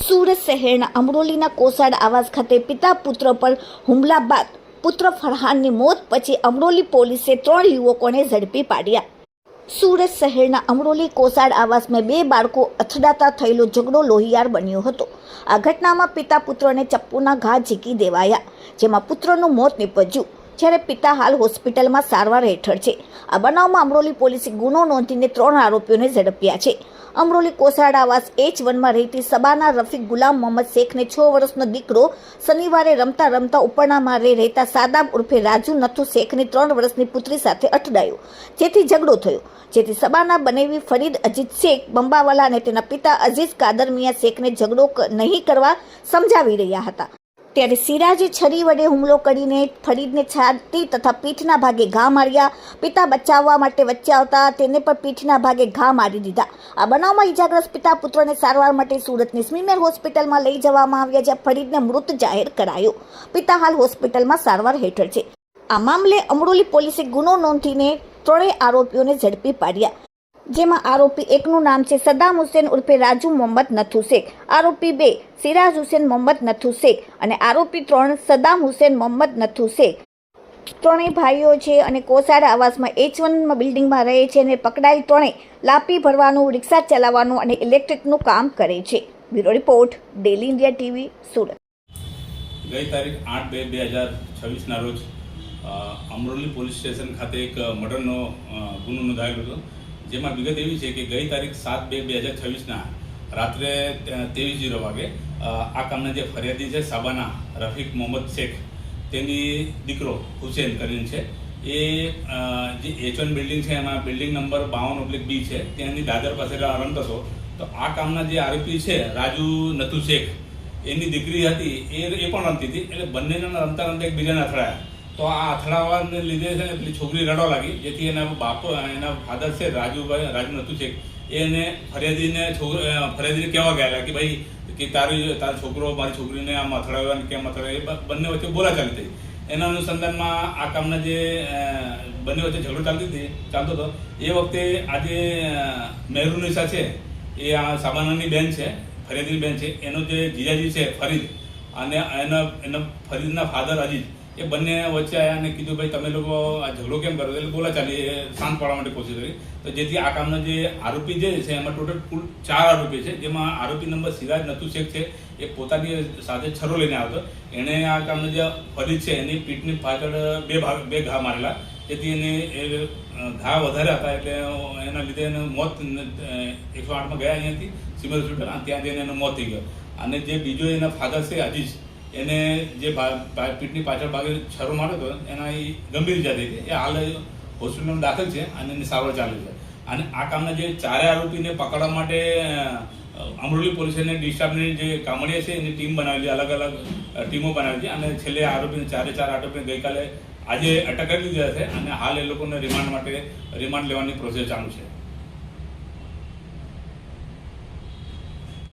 સુરત શહેરના અમરોલીના કોસાડ આવાસ ખાતે પિતા પુત્ર પર હુમલા બાદ પુત્ર ફરહાનની મોત પછી અમરોલી પોલીસે 3 યુવકોને ઝડપી પાડ્યા। સુરત શહેરના અમરોલી કોસાડ આવાસમાં 2 બાળકો અથડાતા થયેલો ઝઘડો લોહિયાર બન્યો હતો। આ ઘટનામાં પિતા પુત્રને ચપ્પુના ઘા ઝીકી દેવાયા, જેમાં પુત્રનું મોત નીપજ્યું, જ્યારે પિતા હાલ હોસ્પિટલમાં સારવાર હેઠળ છે। આ બનાવમાં અમરોલી પોલીસે ગુનો નોંધીને 3 આરોપીઓને ઝડપ્યા છે। અમરોલી કોસાડ આવાસ H1માં રહેતી સબાના રફીક ગુલામ મોહમ્મદ શેખને 6 વર્ષનો દીકરો શનિવારે રમતા રમતા ઉપરના માળે રહેતા સાદાબ ઉર્ફે રાજુ નથુ શેખની 3 વર્ષની પુત્રી સાથે અથડાયો, જેથી ઝઘડો થયો, જેથી સબાના બનેવી ફરીદ અજીત શેખ બંબાવાલા અને તેના પિતા અઝીઝ કાદર મિયા શેખને ઝઘડો નહીં કરવા સમજાવી રહ્યા હતા, ત્યારે સિરાજે છરી વડે હુમલો કરીને ફરીદને છાતી તથા પીઠના ભાગે ઘા માર્યા। પિતા બચાવવા માટે વચ્ચે આવતા તેને પણ પીઠના ભાગે ઘા મારી દીધા। આ બનાવમાં ઇજાગ્રસ્ત પિતા પુત્રને સારવાર માટે સુરતની સ્મીમેર હોસ્પિટલમાં લઈ જવામાં આવ્યા, જ્યાં ફરીદને મૃત જાહેર કરાયો। પિતા હાલ હોસ્પિટલમાં સારવાર હેઠળ છે। આ મામલે અમરોલી પોલીસે ગુનો નોંધીને 3 આરોપીઓને ઝડપી પાડ્યા, જેમાં આરોપી 1 નું નામ છે સદામ હુસેન ઉર્ફે રાજુ મોહમ્મદ નથુ શેખ, આરોપી 2 સિરાજ હુસેન મોહમ્મદ નથુ શેખ અને આરોપી 3 સદામ હુસેન મોહમ્મદ નથુ શેખ। 3 ભાઈઓ છે અને કોસાડ આવાસમાં H1 બિલ્ડિંગમાં રહે છે અને પકડાયેલ 3 લાપી ભરવાનું, રિક્ષા ચલાવવાનું અને ઇલેક્ટ્રિકનું કામ કરે છે। Bureau report, daily India TV, Surat. ગઈ તારીખ 8/2/2026ના રોજ અમરોલી પોલીસ સ્ટેશન ખાતે એક મર્ડરનો ગુનો નોંધાયેલો હતો, જેમાં વિગત એવી છે કે ગઈ તારીખ 7/2/2026ના રાત્રે 23:00 વાગે આ કામના જે ફરિયાદી છે સાબાના રફીક મોહમ્મદ શેખ, તેની દીકરો હુસેન કરીને છે, એ જે H1 બિલ્ડિંગ છે એમાં બિલ્ડિંગ નંબર 52/B છે, ત્યાંની દાદર પાસે રમતો હતો। તો આ કામના જે આરોપી છે રાજુ નથુ શેખ, એની દીકરી હતી, એ પણ રમતી હતી, એટલે બંનેને રમતા રમતા એકબીજાને અથડાયા। તો આ અથડાવાને લીધે છે ને પેલી છોકરી રડવા લાગી, જેથી એના બાપો એના ફાધર છે રાજુ નથુ શેખ, એને ફરિયાદીને કહેવા ગયા કે ભાઈ કે તારો છોકરો મારી છોકરીને આમ અથડાવ્યો અને કેમ અથડાવ્યો, એ બંને વચ્ચે બોલાચાલી થઈ। એના અનુસંધાનમાં આ કામના જે બંને વચ્ચે ઝઘડો ચાલતો હતો, એ વખતે આજે મહેરુનિસા છે, એ આ સાબાનાની બેન છે, ફરિયાદીની બેન છે, એનો જે જીજાજી છે ફરીદ અને એના ફરીદના ફાધર અજીઝ, એ બંને વચ્ચે આવ્યા અને કીધું ભાઈ તમે લોકો આ ઝઘડો કેમ કરો, એટલે બોલાચાલી શાંત પાડવા માટે કોશિશ કરી। તો જેથી આ કામના જે આરોપી જે છે એમાં ટોટલ કુલ 4 આરોપી છે, જેમાં આરોપી નંબર સિરાજ નથુ શેખ છે, એ પોતાની સાથે છરો લઈને આવતો। એણે આ કામના જે ફરીદ છે એની પીઠની પાછળ 2 ઘા મારેલા, જેથી એને એ ઘા વધારે હતા, એટલે એના લીધે એનું મોત 108માં ગયા અહીંયાથી સિવિલ હોસ્પિટલ, ત્યાં જઈને એનું મોત થઈ ગયું। અને જે બીજો એના ફાધર છે અજીઝ, એને જે પીઠની પાછળ ભાગે છરો માર્યો હતો, એના એ ગંભીર ઇજા થઈ હતી, એ હાલ હોસ્પિટલમાં દાખલ છે અને એની સારવાર ચાલુ છે। અને આ કામના જે 4 આરોપીને પકડવા માટે અમરોલી પોલીસને ડિસ્ટાફની જે કામડિયા છે એની ટીમ બનાવેલી, અલગ અલગ ટીમો બનાવેલી છે, અને છેલ્લે આરોપીને 4 આરોપીને ગઈકાલે આજે અટક કરી લીધા છે, અને હાલ એ લોકોને રિમાન્ડ લેવાની પ્રોસેસ ચાલુ છે।